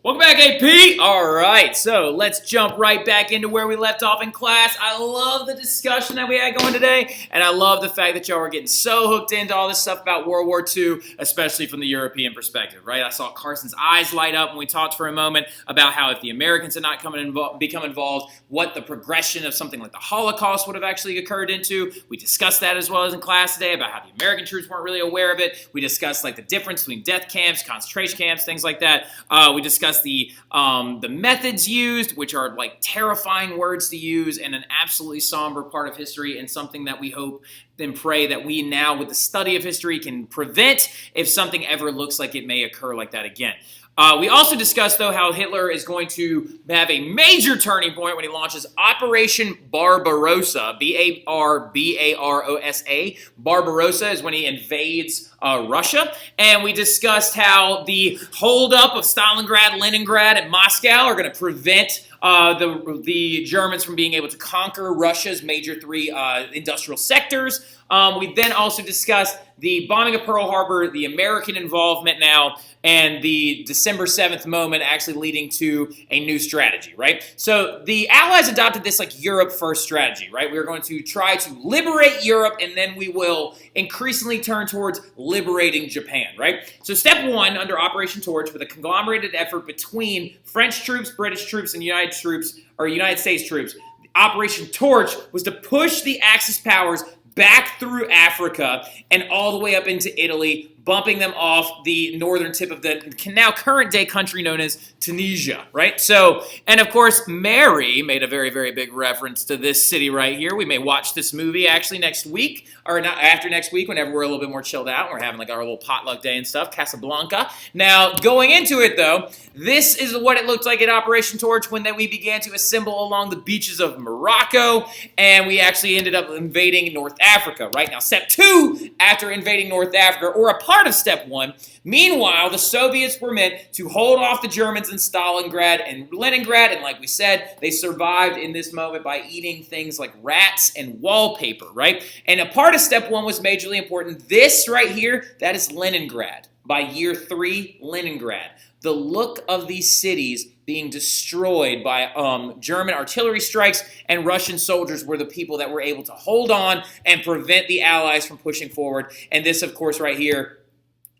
Welcome back, AP. All right, so let's jump right back into where we left off in class. I love the discussion that we had going today, and I love the fact that y'all are getting so hooked into all this stuff about World War II, especially from the European perspective, right? I saw Carson's eyes light up when we talked for a moment about how if the Americans had not become involved, what the progression of something like the Holocaust would have actually occurred into. We discussed that as well as in class today about how the American troops weren't really aware of it. We discussed like the difference between death camps, concentration camps, things like that. We discussed the methods used, which are like terrifying words to use and an absolutely somber part of history, and something that we hope and pray that we now, with the study of history, can prevent if something ever looks like it may occur like that again. We also discussed, though, how Hitler is going to have a major turning point when he launches Operation Barbarossa, B-A-R-B-A-R-O-S-A. Barbarossa is when he invades Russia. And we discussed how the holdup of Stalingrad, Leningrad, and Moscow are going to prevent the Germans from being able to conquer Russia's major three industrial sectors. We then also discussed the bombing of Pearl Harbor, the American involvement now, and the December 7th moment actually leading to a new strategy, right? So the Allies adopted this like Europe first strategy, right? We are going to try to liberate Europe, and then we will increasingly turn towards liberating Japan, right? So step one under Operation Torch, with a conglomerated effort between French troops, British troops, and United States troops, Operation Torch was to push the Axis powers back through Africa and all the way up into Italy, bumping them off the northern tip of the now current-day country known as Tunisia, right? So, and of course, Mary made a very, very big reference to this city right here. We may watch this movie actually next week, or not after next week, whenever we're a little bit more chilled out. We're having like our little potluck day and stuff, Casablanca. Now, going into it, though, this is what it looked like at Operation Torch when we began to assemble along the beaches of Morocco, and we actually ended up invading North Africa, right? Now, step two, after invading North Africa, or a part of step one, meanwhile, the Soviets were meant to hold off the Germans in Stalingrad and Leningrad, and like we said, they survived in this moment by eating things like rats and wallpaper, right? And a part of step one was majorly important. This right here, that is Leningrad. By year 3, Leningrad. The look of these cities being destroyed by German artillery strikes and Russian soldiers were the people that were able to hold on and prevent the Allies from pushing forward. And this, of course, right here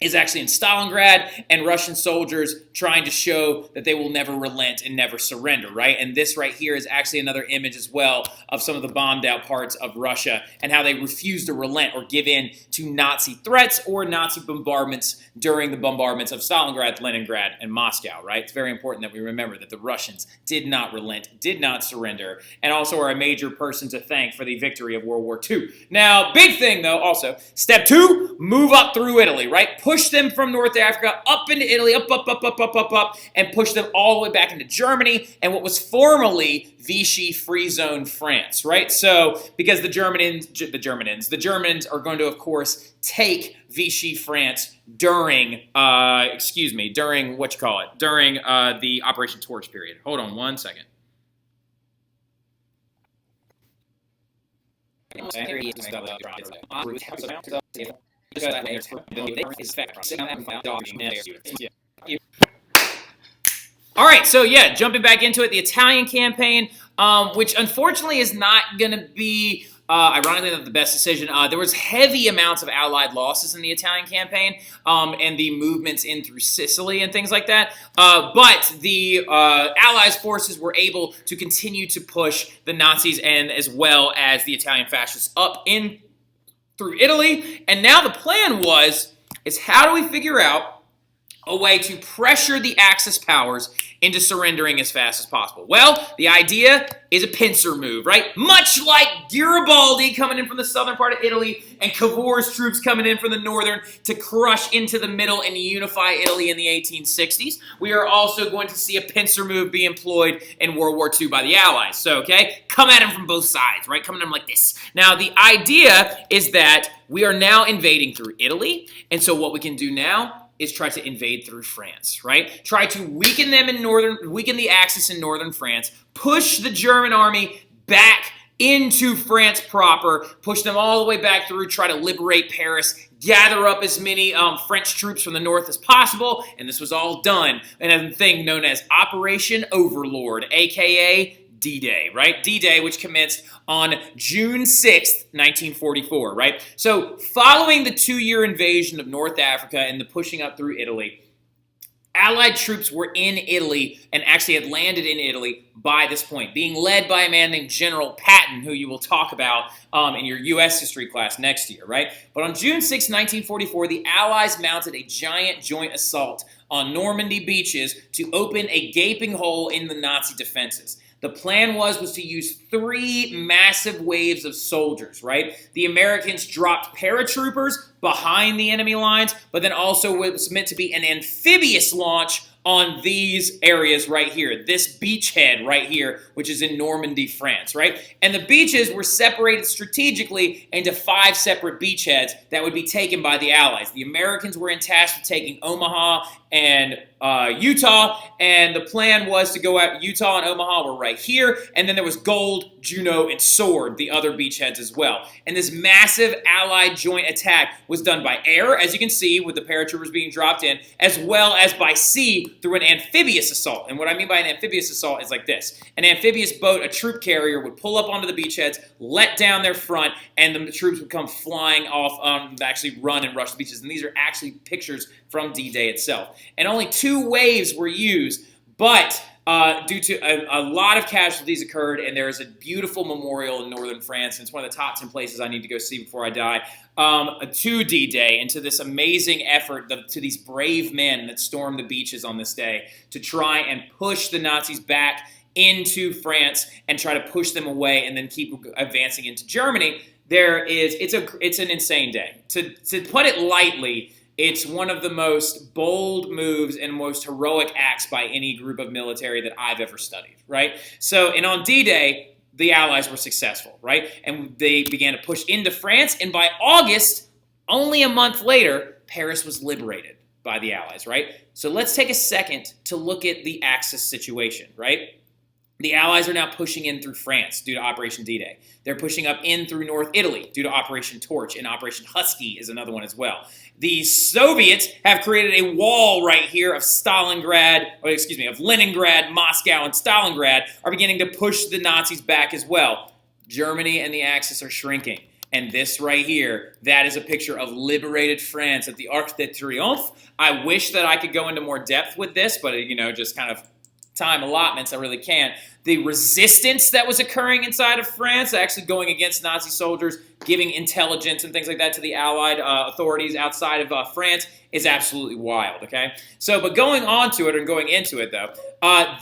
is actually in Stalingrad, and Russian soldiers trying to show that they will never relent and never surrender, right? And this right here is actually another image as well of some of the bombed out parts of Russia and how they refuse to relent or give in to Nazi threats or Nazi bombardments during the bombardments of Stalingrad, Leningrad, and Moscow, right? It's very important that we remember that the Russians did not relent, did not surrender, and also are a major person to thank for the victory of World War II. Now, big thing though, also, step two, move up through Italy, right? Push them from North Africa up into Italy, up, and push them all the way back into Germany and what was formerly Vichy Free Zone France, right? So, because the Germans are going to, of course, take Vichy France during the Operation Torch period. Hold on one second. All right, so yeah, jumping back into it, the Italian campaign, which unfortunately is not going to be, ironically, not the best decision. There was heavy amounts of Allied losses in the Italian campaign and the movements in through Sicily and things like that. But the Allies' forces were able to continue to push the Nazis and as well as the Italian fascists up in through Italy. And now the plan is how do we figure out a way to pressure the Axis powers into surrendering as fast as possible? Well, the idea is a pincer move, right? Much like Garibaldi coming in from the southern part of Italy and Cavour's troops coming in from the northern to crush into the middle and unify Italy in the 1860s. We are also going to see a pincer move be employed in World War II by the Allies. So, okay, come at them from both sides, right? Come at them like this. Now, the idea is that we are now invading through Italy, and so what we can do now is try to invade through France, right? Try to weaken the Axis in northern France, push the German army back into France proper, push them all the way back through, try to liberate Paris, gather up as many French troops from the north as possible, and this was all done in a thing known as Operation Overlord, aka D-Day, right? D-Day, which commenced on June 6th, 1944, right? So following the 2-year invasion of North Africa and the pushing up through Italy, Allied troops were in Italy and actually had landed in Italy by this point, being led by a man named General Patton, who you will talk about in your U.S. history class next year, right? But on June 6, 1944, the Allies mounted a giant joint assault on Normandy beaches to open a gaping hole in the Nazi defenses. The plan was to use 3 massive waves of soldiers, right? The Americans dropped paratroopers behind the enemy lines, but then also it was meant to be an amphibious launch on these areas right here, this beachhead right here, which is in Normandy, France, right? And the beaches were separated strategically into 5 separate beachheads that would be taken by the Allies. The Americans were tasked with taking Omaha and Utah, and the plan was to go out. Utah and Omaha were right here, and then there was Gold, Juno, and Sword, the other beachheads as well. And this massive Allied joint attack was done by air, as you can see, with the paratroopers being dropped in, as well as by sea through an amphibious assault. And what I mean by an amphibious assault is like this. An amphibious boat, a troop carrier, would pull up onto the beachheads, let down their front, and the troops would come flying off, actually run and rush the beaches. And these are actually pictures from D-Day itself. And only 2 waves were used, but due to a lot of casualties occurred, and there is a beautiful memorial in northern France, and it's one of the top 10 places I need to go see before I die, to D-Day and to this amazing effort, to these brave men that stormed the beaches on this day to try and push the Nazis back into France and try to push them away and then keep advancing into Germany. It's an insane day. To put it lightly, it's one of the most bold moves and most heroic acts by any group of military that I've ever studied, right? So, and on D-Day, the Allies were successful, right? And they began to push into France, and by August, only a month later, Paris was liberated by the Allies, right? So let's take a second to look at the Axis situation, right? The Allies are now pushing in through France due to Operation D-Day. They're pushing up in through North Italy due to Operation Torch, and Operation Husky is another one as well. The Soviets have created a wall right here of Leningrad, Moscow, and Stalingrad are beginning to push the Nazis back as well. Germany and the Axis are shrinking. And this right here, that is a picture of liberated France at the Arc de Triomphe. I wish that I could go into more depth with this, but, just kind of time allotments, I really can't. The resistance that was occurring inside of France, actually going against Nazi soldiers, giving intelligence and things like that to the Allied authorities outside of France is absolutely wild, okay? So, but going into it, though,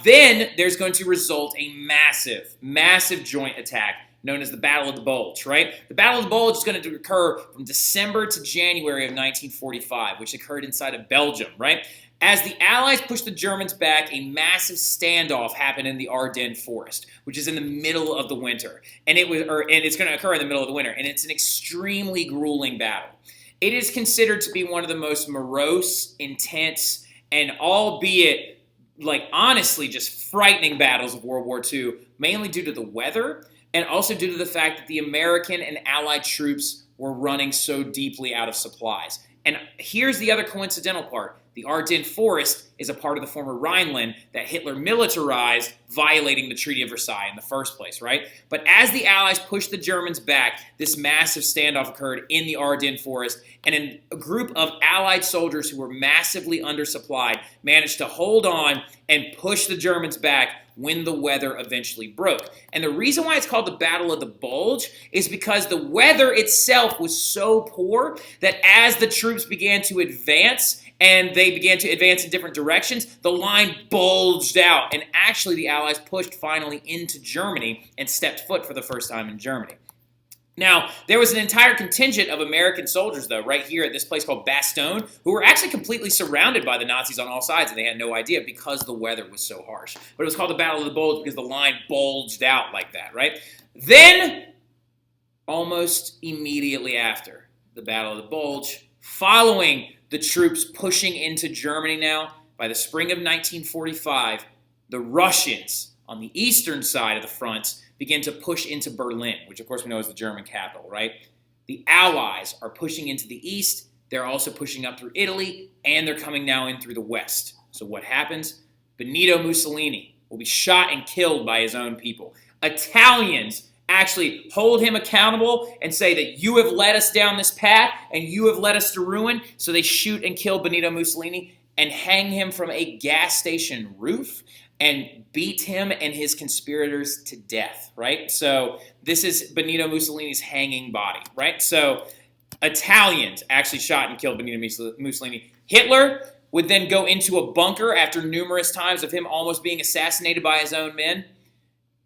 then there's going to result a massive, massive joint attack known as the Battle of the Bulge, right? The Battle of the Bulge is going to occur from December to January of 1945, which occurred inside of Belgium, right? As the Allies pushed the Germans back, a massive standoff happened in the Ardennes Forest, which is in the middle of the winter. And it's going to occur in the middle of the winter, and it's an extremely grueling battle. It is considered to be one of the most morose, intense, and albeit, honestly, just frightening battles of World War II, mainly due to the weather, and also due to the fact that the American and Allied troops were running so deeply out of supplies. And here's the other coincidental part. The Ardennes Forest is a part of the former Rhineland that Hitler militarized, violating the Treaty of Versailles in the first place, right? But as the Allies pushed the Germans back, this massive standoff occurred in the Ardennes Forest, and a group of Allied soldiers who were massively undersupplied managed to hold on and push the Germans back when the weather eventually broke. And the reason why it's called the Battle of the Bulge is because the weather itself was so poor that as the troops began to advance, and they began to advance in different directions, the line bulged out. And actually, the Allies pushed finally into Germany and stepped foot for the first time in Germany. Now, there was an entire contingent of American soldiers, though, right here at this place called Bastogne, who were actually completely surrounded by the Nazis on all sides, and they had no idea because the weather was so harsh. But it was called the Battle of the Bulge because the line bulged out like that, right? Then, almost immediately after the Battle of the Bulge, following the troops pushing into Germany now, by the spring of 1945, the Russians on the eastern side of the front begin to push into Berlin, which of course we know is the German capital, right? The Allies are pushing into the east. They're also pushing up through Italy, and they're coming now in through the west. So what happens? Benito Mussolini will be shot and killed by his own people. Italians actually hold him accountable and say that you have led us down this path and you have led us to ruin. So they shoot and kill Benito Mussolini and hang him from a gas station roof and beat him and his conspirators to death, right? So this is Benito Mussolini's hanging body, right? So Italians actually shot and killed Benito Mussolini. Hitler would then go into a bunker after numerous times of him almost being assassinated by his own men.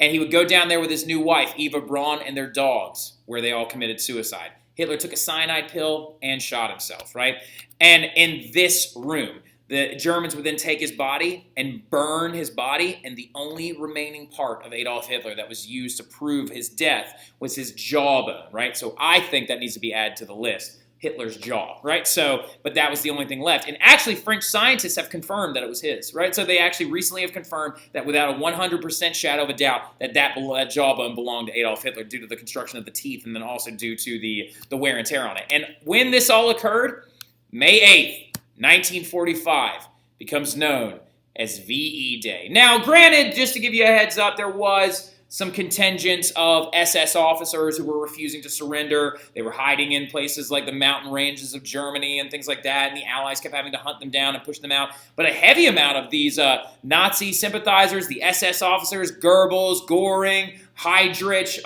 And he would go down there with his new wife, Eva Braun, and their dogs, where they all committed suicide. Hitler took a cyanide pill and shot himself, right? And in this room, the Germans would then take his body and burn his body, and the only remaining part of Adolf Hitler that was used to prove his death was his jawbone, right? So I think that needs to be added to the list. Hitler's jaw, right? So, but that was the only thing left. And actually, French scientists have confirmed that it was his, right? So they actually recently have confirmed that without a 100% shadow of a doubt that jawbone belonged to Adolf Hitler due to the construction of the teeth and then also due to the wear and tear on it. And when this all occurred, May 8th, 1945, becomes known as VE Day. Now, granted, just to give you a heads up, there was some contingents of SS officers who were refusing to surrender. They were hiding in places like the mountain ranges of Germany and things like that, and the Allies kept having to hunt them down and push them out. But a heavy amount of these Nazi sympathizers, the SS officers, Goebbels, Göring, Heydrich,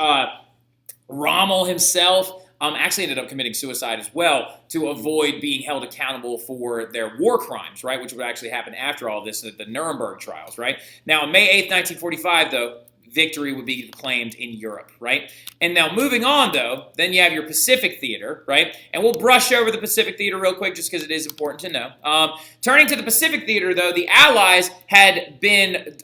Rommel himself, actually ended up committing suicide as well to avoid being held accountable for their war crimes, right, which would actually happen after all this at the Nuremberg trials, right? Now, on May 8th, 1945, though, victory would be proclaimed in Europe, right? And now moving on, though, then you have your Pacific Theater, right? And we'll brush over the Pacific Theater real quick just because it is important to know. Turning to the Pacific Theater, though, the Allies had been,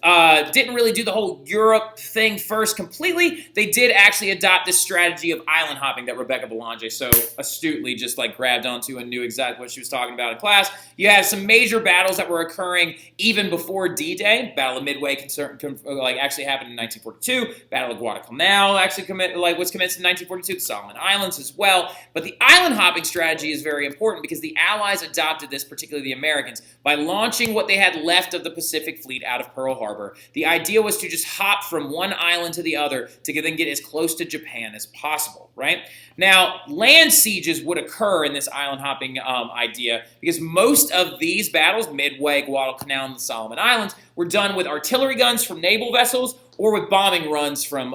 didn't really do the whole Europe thing first completely. They did actually adopt this strategy of island hopping that Rebecca Belanger so astutely just like grabbed onto and knew exactly what she was talking about in class. You have some major battles that were occurring even before D-Day. Battle of Midway actually happened in 1942. Battle of Guadalcanal actually was commenced in 1942. The Solomon Islands as well. But the island hopping strategy is very important because the Allies adopted this, particularly the Americans, by launching what they had left of the Pacific Fleet out of Pearl Harbor. The idea was to just hop from one island to the other to then get as close to Japan as possible, right? Now, land sieges would occur in this island hopping idea because most of these battles, Midway, Guadalcanal, and the Solomon Islands, were done with artillery guns from naval vessels or with bombing runs from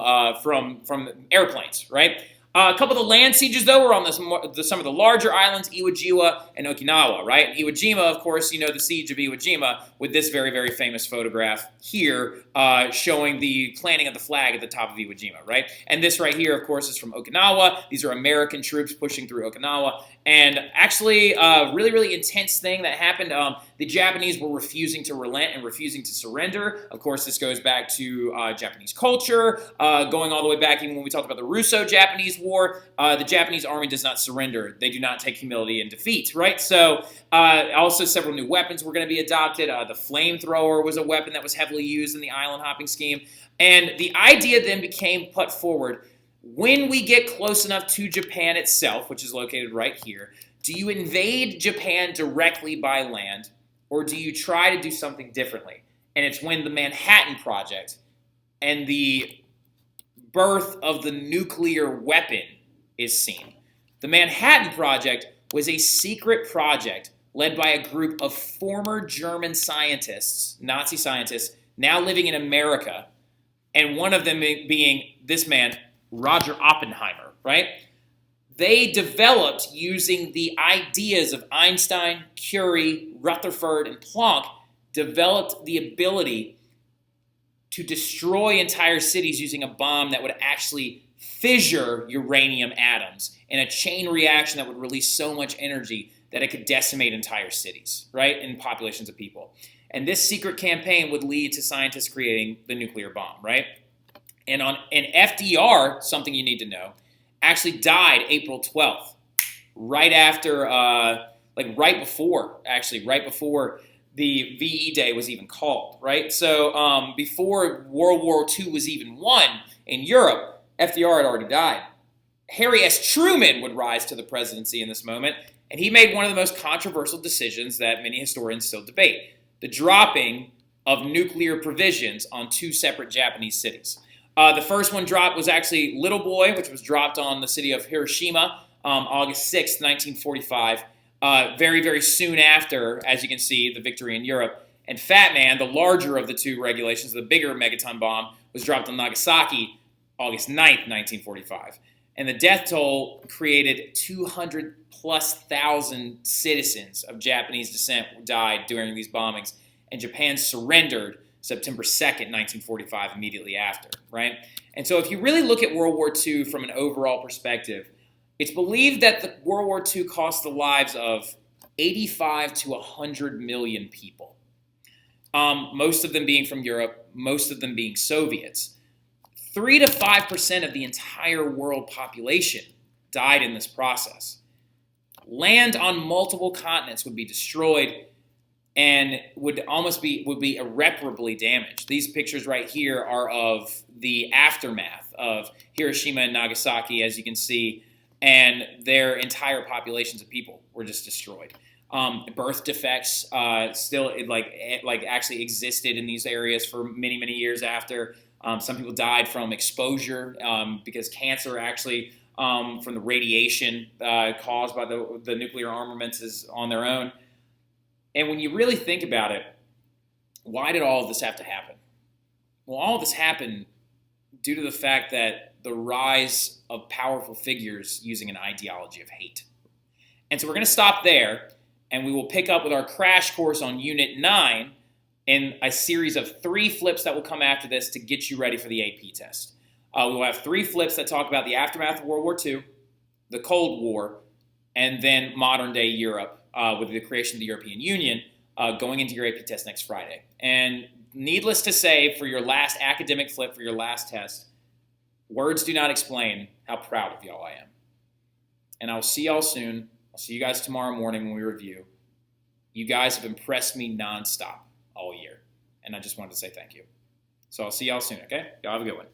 airplanes, right? A couple of the land sieges, though, were on some of the larger islands, Iwo Jima and Okinawa, right? Iwo Jima, of course, you know the siege of Iwo Jima with this very, very famous photograph here showing the planting of the flag at the top of Iwo Jima, right? And this right here, of course, is from Okinawa. These are American troops pushing through Okinawa. And actually, a really, really intense thing that happened, the Japanese were refusing to relent and refusing to surrender. Of course, this goes back to Japanese culture, going all the way back even when we talked about the Russo-Japanese War. The Japanese army does not surrender. They do not take humility in defeat, right? So also several new weapons were going to be adopted. The flamethrower was a weapon that was heavily used in the island hopping scheme. And the idea then became put forward, when we get close enough to Japan itself, which is located right here, do you invade Japan directly by land, or do you try to do something differently? And it's when the Manhattan Project and the birth of the nuclear weapon is seen. The Manhattan Project was a secret project led by a group of former German scientists, Nazi scientists, now living in America, and one of them being this man, Roger Oppenheimer, right? They developed, using the ideas of Einstein, Curie, Rutherford, and Planck, developed the ability to destroy entire cities using a bomb that would actually fissure uranium atoms in a chain reaction that would release so much energy that it could decimate entire cities, right, and populations of people. And this secret campaign would lead to scientists creating the nuclear bomb, right? And FDR, something you need to know, actually died April 12th, right after, right before the VE Day was even called, right? So before World War II was even won In Europe, FDR had already died. Harry S. Truman would rise to the presidency in this moment, and he made one of the most controversial decisions that many historians still debate: the dropping of nuclear provisions on 2 separate Japanese cities. The first one dropped was actually Little Boy, which was dropped on the city of Hiroshima, August 6th, 1945, very, very soon after, as you can see, the victory in Europe. And Fat Man, the larger of the 2 regulations, the bigger megaton bomb, was dropped on Nagasaki, August 9th, 1945. And the death toll created 200,000+ citizens of Japanese descent died during these bombings. And Japan surrendered September 2nd, 1945, immediately after, right? And so if you really look at World War II from an overall perspective, it's believed that the World War II cost the lives of 85 to 100 million people, most of them being from Europe, most of them being Soviets. 3 to 5% of the entire world population died in this process. Land on multiple continents would be destroyed and would be irreparably damaged. These pictures right here are of the aftermath of Hiroshima and Nagasaki, as you can see, and their entire populations of people were just destroyed. Birth defects still actually existed in these areas for many, many years after. Some people died from exposure because cancer actually from the radiation caused by the nuclear armaments is on their own. And when you really think about it, why did all of this have to happen? Well, all of this happened due to the fact that the rise of powerful figures using an ideology of hate. And so we're going to stop there, and we will pick up with our crash course on Unit 9 in a series of 3 flips that will come after this to get you ready for the AP test. We will have 3 flips that talk about the aftermath of World War II, the Cold War, and then modern-day Europe with the creation of the European Union going into your AP test next Friday. And needless to say, for your last academic flip, for your last test, words do not explain how proud of y'all I am. And I'll see y'all soon. I'll see you guys tomorrow morning when we review. You guys have impressed me nonstop all year, and I just wanted to say thank you. So I'll see y'all soon, okay? Y'all have a good one.